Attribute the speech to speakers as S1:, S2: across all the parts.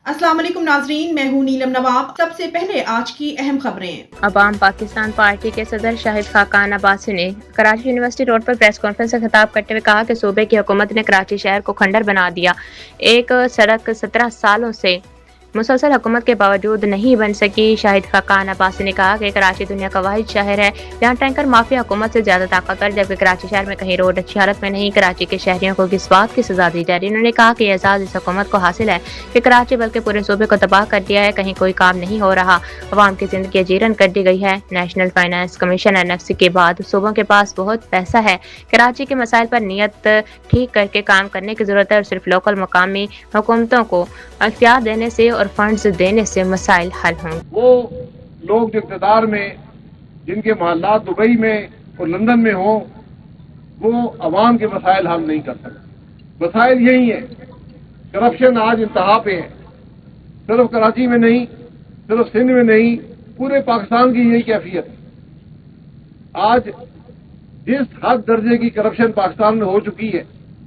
S1: अस्सलाम वालेकुम नाजरीन, मैं हूँ नीलम नवाब। सबसे पहले आज की अहम खबरें।
S2: अवाम पाकिस्तान पार्टी के सदर शाहिद खाकान अब्बासी ने कराची यूनिवर्सिटी रोड पर प्रेस कॉन्फ्रेंस से खिताब करते हुए कहा कि सूबे की हुकूमत ने कराची शहर को खंडर बना दिया। एक सड़क 17 सालों से मुसलसल हुकूमत के बावजूद नहीं बन सकी। शाहिद खाकान अब्बासी ने कहा कि कराची दुनिया का वाहिद शहर है जहाँ टैंकर माफिया हुकूमत से ज्यादा ताकतवर, जबकि कराची शहर में कहीं रोड अच्छी हालत में नहीं। कराची के शहरियों को किस बात की सजा दी जा रही है? उन्होंने कहा कि एजाज इस हुकूमत को हासिल है कि कराची बल्कि पूरे सूबे को तबाह कर दिया है, कहीं कोई काम नहीं हो रहा, अवाम की जिंदगी अजीरन कर दी गई है। नेशनल फाइनेंस कमीशन एनएफसी के बाद सूबों के पास बहुत पैसा है। कराची के मसाइल पर नीयत ठीक करके काम करने की जरूरत है और सिर्फ लोकल मुकामी हुकूमतों को अख्तियार देने से और फंड्स देने से मसाइल हल होंगे।
S3: वो लोग जो इक़्तिदार में, जिनके महल्लात दुबई में और लंदन में हों, वो अवाम के मसाइल हल नहीं कर सकते। मसाइल यही है, करप्शन आज इंतहा पे है। सिर्फ कराची में नहीं, सिर्फ सिंध में नहीं, पूरे पाकिस्तान की यही कैफियत है। आज जिस हद दर्जे की करप्शन पाकिस्तान में हो चुकी है,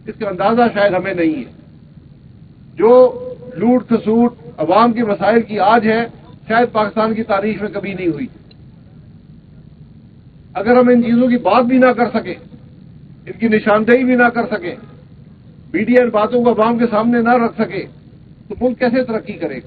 S3: इसका अंदाजा शायद हमें नहीं है। जो लूट खसूट अवाम के मसाइल की आज है, शायद पाकिस्तान की तारीख में कभी नहीं हुई। अगर हम इन चीजों की बात भी ना कर सके, इनकी निशानदेही भी ना कर सके, मीडिया इन बातों को अवाम के सामने ना रख सके, तो मुल्क कैसे तरक्की करेगा?